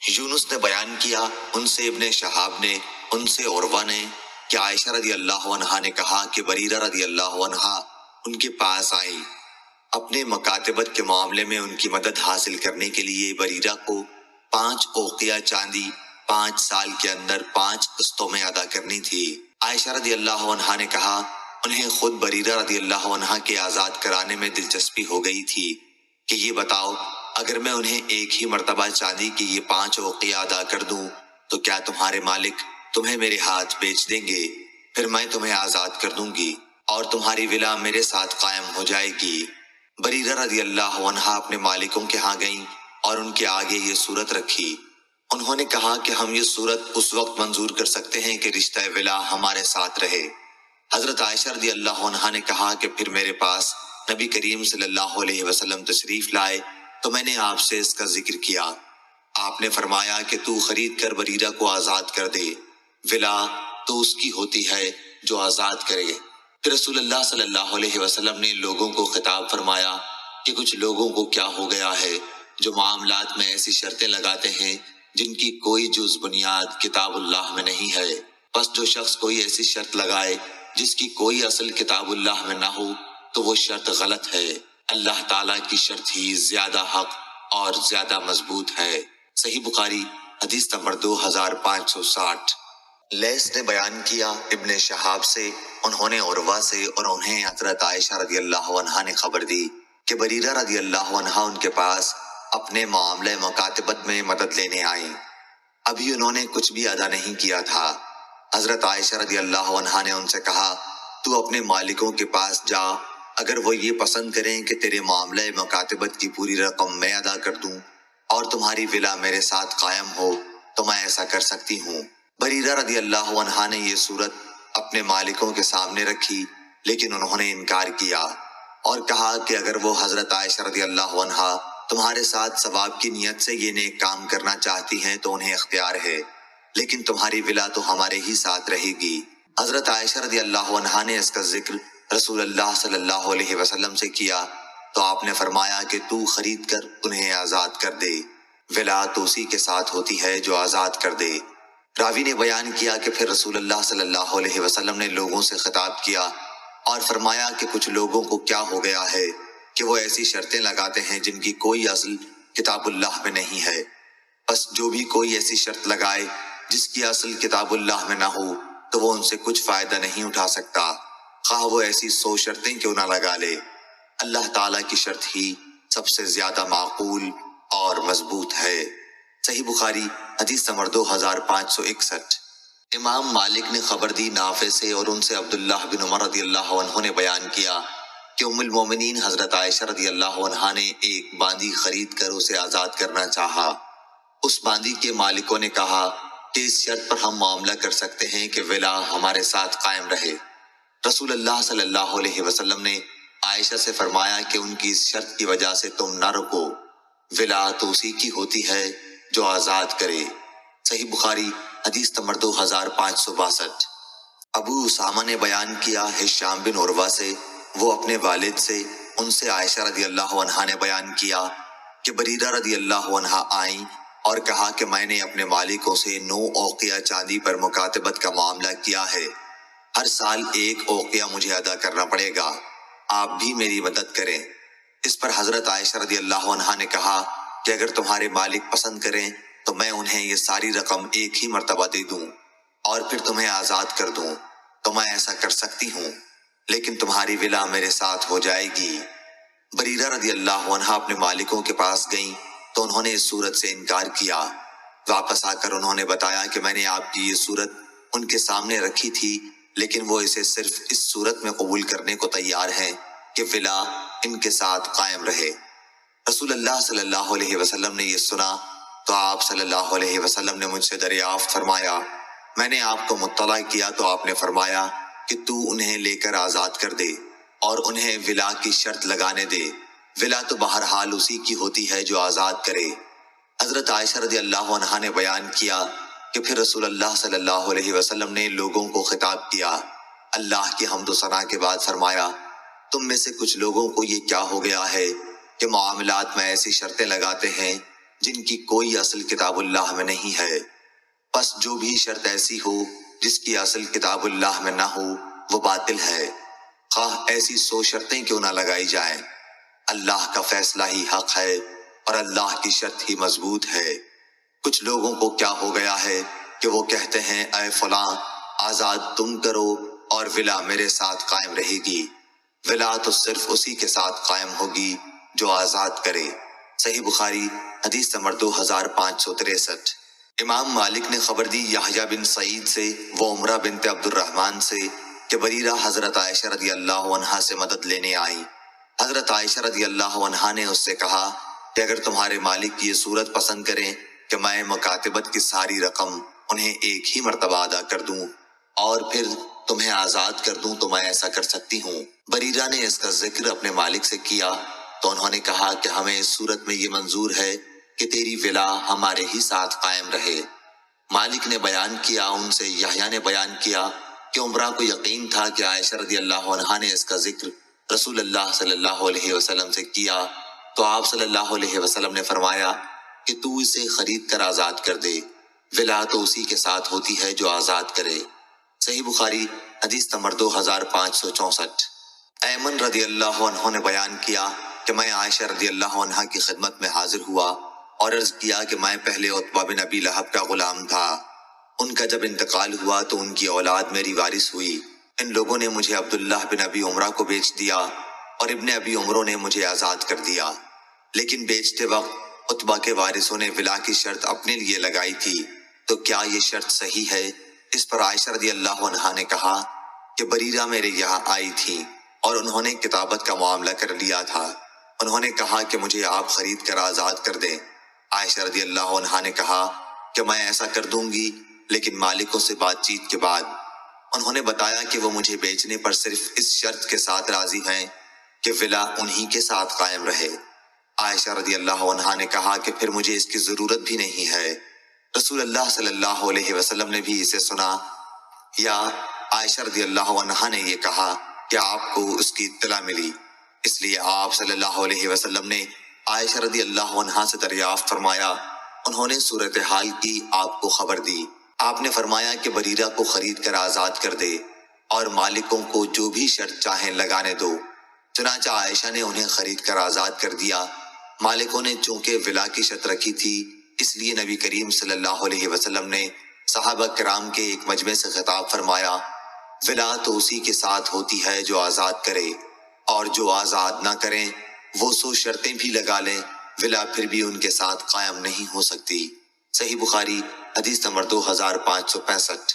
یونس نے بیان کیا، ان سے ابن شہاب نے، ان سے عروہ نے کہ عائشہ رضی اللہ عنہا نے کہا کہ بریرہ رضی اللہ عنہا ان کے پاس آئیں۔ اپنے مکاتبت کے معاملے میں ان کی مدد حاصل کرنے کے لیے بریرہ کو 5 اوقیہ چاندی 5 سال کے اندر 5 قسطوں میں ادا کرنی تھی۔ عائشہ رضی اللہ عنہا نے کہا انہیں خود بریرہ رضی اللہ عنہا کے آزاد کرانے میں دلچسپی ہو گئی تھی کہ یہ بتاؤ، اگر میں انہیں ایک ہی مرتبہ چاندی کی یہ 5 اوقیہ ادا کر دوں تو کیا تمہارے مالک تمہیں میرے ہاتھ بیچ دیں گے؟ پھر میں تمہیں آزاد کر دوں گی اور تمہاری ولا میرے ساتھ قائم ہو جائے گی۔ بریرہ رضی اللہ عنہا اپنے مالکوں کے ہاں گئیں اور ان کے آگے یہ صورت رکھی۔ انہوں نے کہا کہ ہم یہ صورت اس وقت منظور کر سکتے ہیں کہ رشتہ ولا ہمارے ساتھ رہے۔ حضرت عائشہ رضی اللہ عنہا نے کہا کہ پھر میرے پاس نبی کریم صلی اللہ علیہ وسلم تشریف لائے تو میں نے آپ سے اس کا ذکر کیا۔ آپ نے فرمایا کہ تو خرید کر بریرہ کو آزاد کر دے، ولا تو اس کی ہوتی ہے جو آزاد کرے۔ پھر رسول اللہ صلی اللہ علیہ وسلم نے لوگوں کو خطاب فرمایا کہ کچھ لوگوں کو کیا ہو گیا ہے جو معاملات میں ایسی شرطیں لگاتے ہیں جن کی کوئی جز بنیاد کتاب اللہ میں نہیں ہے۔ پس جو شخص کوئی ایسی شرط لگائے جس کی کوئی اصل کتاب اللہ میں نہ ہو تو وہ شرط غلط ہے۔ اللہ تعالیٰ کی شرط ہی زیادہ حق اور زیادہ مضبوط ہے۔ صحیح بخاری حدیث نمبر 2560۔ لیث نے بیان کیا ابن شہاب سے، انہوں نے عروہ سے اور انہیں حضرت عائشہ رضی اللہ عنہا نے خبر دی کہ بریرہ رضی اللہ عنہا ان کے پاس اپنے معاملہ مکاتبت میں مدد لینے آئیں۔ ابھی انہوں نے کچھ بھی ادا نہیں کیا تھا۔ حضرت عائشہ رضی اللہ عنہا نے ان سے کہا تو اپنے مالکوں کے پاس جا، اگر وہ یہ پسند کریں کہ تیرے معاملہ مکاتبت کی پوری رقم میں ادا کر دوں اور تمہاری ولا میرے ساتھ قائم ہو تو میں ایسا کر سکتی ہوں۔ بریرہ رضی اللہ عنہا نے یہ صورت اپنے مالکوں کے سامنے رکھی، لیکن انہوں نے انکار کیا اور کہا کہ اگر وہ حضرت عائشہ رضی اللہ عنہا تمہارے ساتھ ثواب کی نیت سے یہ نیک کام کرنا چاہتی ہیں تو انہیں اختیار ہے، لیکن تمہاری ولا تو ہمارے ہی ساتھ رہے گی۔ حضرت عائشہ رضی اللہ عنہا نے اس کا ذکر رسول اللہ صلی اللہ علیہ وسلم سے کیا تو آپ نے فرمایا کہ تو خرید کر انہیں آزاد کر دے، ولا تو اسی کے ساتھ ہوتی ہے جو آزاد کر دے۔ راوی نے بیان کیا کہ پھر رسول اللہ صلی اللہ علیہ وسلم نے لوگوں سے خطاب کیا اور فرمایا کہ کچھ لوگوں کو کیا ہو گیا ہے کہ وہ ایسی شرطیں لگاتے ہیں جن کی کوئی اصل کتاب اللہ میں نہیں ہے۔ بس جو بھی کوئی ایسی شرط لگائے جس کی اصل کتاب اللہ میں نہ ہو تو وہ ان سے کچھ فائدہ نہیں اٹھا سکتا، خواہ وہ ایسی 100 شرطیں کیوں نہ لگا لے۔ اللہ تعالیٰ کی شرط ہی سب سے زیادہ معقول اور مضبوط ہے۔ صحیح بخاری حدیث نمبر 2561۔ امام مالک نے خبر دی نافع سے اور ان سے عبداللہ بن عمر رضی اللہ عنہ نے بیان کیا کہ ام المومنین حضرت عائشہ رضی اللہ عنہا نے ایک باندی خرید کر اسے آزاد کرنا چاہا۔ اس باندی کے مالکوں نے کہا کہ اس شرط پر ہم معاملہ کر سکتے ہیں کہ ولا ہمارے ساتھ قائم رہے۔ رسول اللہ صلی اللہ علیہ وسلم نے عائشہ سے فرمایا کہ ان کی اس شرط کی وجہ سے تم نہ رکو، ولا تو اسی کی ہوتی ہے جو آزاد کرے۔ صحیح بخاری حدیث نمبر 2562۔ ابو اسامہ نے بیان کیا ہشام بن عروہ سے، وہ اپنے والد سے، ان سے عائشہ رضی اللہ عنہا نے بیان کیا کہ بریرہ رضی اللہ عنہا آئیں اور کہا کہ میں نے اپنے مالکوں سے 9 اوقیہ چاندی پر مکاتبت کا معاملہ کیا ہے، ہر سال 1 اوقیہ مجھے ادا کرنا پڑے گا، آپ بھی میری مدد کریں۔ اس پر حضرت عائشہ رضی اللہ عنہا نے کہا کہ اگر تمہارے مالک پسند کریں تو میں انہیں یہ ساری رقم ایک ہی مرتبہ دے دوں اور پھر تمہیں آزاد کر دوں تو میں ایسا کر سکتی ہوں، لیکن تمہاری ولا میرے ساتھ ہو جائے گی۔ بریرہ رضی اللہ عنہا اپنے مالکوں کے پاس گئیں تو انہوں نے اس صورت سے انکار کیا۔ واپس آ کر انہوں نے بتایا کہ میں نے آپ کی یہ صورت ان کے سامنے رکھی تھی، لیکن وہ اسے صرف اس صورت میں قبول کرنے کو تیار ہیں کہ ولا ان کے ساتھ قائم رہے۔ رسول اللہ صلی اللہ علیہ وسلم نے یہ سنا تو آپ صلی اللہ علیہ وسلم نے مجھ سے دریافت فرمایا، میں نے آپ کو مطلع کیا تو آپ نے فرمایا کہ تو انہیں لے کر آزاد کر دے اور انہیں ولا کی شرط لگانے دے، ولا تو بہرحال اسی کی ہوتی ہے جو آزاد کرے۔ حضرت عائشہ رضی اللہ عنہا نے بیان کیا کہ پھر رسول اللہ صلی اللہ علیہ وسلم نے لوگوں کو خطاب کیا، اللہ کی حمد و ثنا کے بعد فرمایا، تم میں سے کچھ لوگوں کو یہ کیا ہو گیا ہے کہ معاملات میں ایسی شرطیں لگاتے ہیں جن کی کوئی اصل کتاب اللہ میں نہیں ہے۔ پس جو بھی شرط ایسی ہو جس کی اصل کتاب اللہ میں نہ ہو وہ باطل ہے، خواہ ایسی 100 شرطیں کیوں نہ لگائی جائیں۔ اللہ کا فیصلہ ہی حق ہے اور اللہ کی شرط ہی مضبوط ہے۔ کچھ لوگوں کو کیا ہو گیا ہے کہ وہ کہتے ہیں اے فلاں آزاد تم کرو اور ولا میرے ساتھ قائم رہے گی۔ ولا تو صرف اسی کے ساتھ قائم ہوگی جو آزاد کرے۔ صحیح بخاری حدیث نمبر 2563۔ امام مالک نے خبر دی یحییٰ بن سعید سے وہ عمرہ بنت عبد الرحمن سے کہ بریرہ حضرت عائشہ رضی اللہ عنہا سے مدد لینے آئی۔ حضرت عائشہ رضی اللہ عنہا نے اس سے کہا کہ اگر تمہارے مالک یہ صورت پسند کریں کہ میں مکاتبت کی ساری رقم انہیں ایک ہی مرتبہ ادا کر دوں اور پھر تمہیں آزاد کر دوں تو میں ایسا کر سکتی ہوں۔ بریرہ نے اس کا ذکر اپنے مالک سے کیا تو انہوں نے کہا کہ ہمیں اس صورت میں یہ منظور ہے کہ تیری ولا ہمارے ہی ساتھ قائم رہے۔ مالک نے بیان کیا، ان سے یحییٰ نے بیان کیا کہ عمرہ کو یقین تھا کہ عائشہ رضی اللہ عنہا نے اس کا ذکر رسول اللہ صلی اللہ علیہ وسلم سے کیا تو آپ صلی اللہ علیہ وسلم نے فرمایا کہ تو اسے خرید کر آزاد کر دے، ولا تو اسی کے ساتھ ہوتی ہے جو آزاد کرے۔ صحیح بخاری حدیث نمبر 2564۔ ایمن رضی اللہ عنہ نے بیان کیا کہ میں عائشہ رضی اللہ عنہا کی خدمت میں حاضر ہوا اور عرض کیا کہ میں پہلے عتبہ بن ابی لہب کا غلام تھا، ان کا جب انتقال ہوا تو ان کی اولاد میری وارث ہوئی۔ ان لوگوں نے مجھے عبداللہ بن ابی عمرہ کو بیچ دیا اور ابن ابی عمرو نے مجھے آزاد کر دیا، لیکن بیچتے وقت عتبہ کے وارثوں نے ولا کی شرط اپنے لیے لگائی تھی، تو کیا یہ شرط صحیح ہے؟ اس پر عائشہ رضی اللہ عنہا نے کہا کہ بریرہ میرے یہاں آئی تھی اور انہوں نے کتابت کا معاملہ کر لیا تھا، انہوں نے کہا کہ مجھے آپ خرید کر آزاد کر دیں۔ عائشہ رضی اللہ عنہا نے کہا کہ میں ایسا کر دوں گی، لیکن مالکوں سے بات چیت کے بعد انہوں نے بتایا کہ وہ مجھے بیچنے پر صرف اس شرط کے ساتھ راضی ہیں کہ ولا انہی کے ساتھ قائم رہے۔ عائشہ رضی اللہ عنہا نے کہا کہ پھر مجھے اس کی ضرورت بھی نہیں ہے۔ رسول اللہ صلی اللہ علیہ وسلم نے بھی اسے سنا، یا عائشہ رضی اللہ عنہا نے یہ کہا کہ آپ کو اس کی اطلاع ملی، اس لیے آپ صلی اللہ علیہ وسلم نے عائشہ رضی اللہ عنہا سے دریافت فرمایا، انہوں نے صورتحال کی آپ کو خبر دی۔ آپ نے فرمایا کہ بریرہ کو خرید کر آزاد کر دے اور مالکوں کو جو بھی شرط چاہیں لگانے دو۔ چنانچہ عائشہ نے انہیں خرید کر آزاد کر دیا۔ مالکوں نے چونکہ ولا کی شرط رکھی تھی، اس لیے نبی کریم صلی اللہ علیہ وسلم نے صحابہ کرام کے ایک مجمع سے خطاب فرمایا، ولا تو اسی کے ساتھ ہوتی ہے جو آزاد کرے، اور جو آزاد نہ کریں وہ 100 شرطیں بھی لگا لیں، ولا پھر بھی ان کے ساتھ قائم نہیں ہو سکتی۔ صحیح بخاری حدیث نمبر 2565۔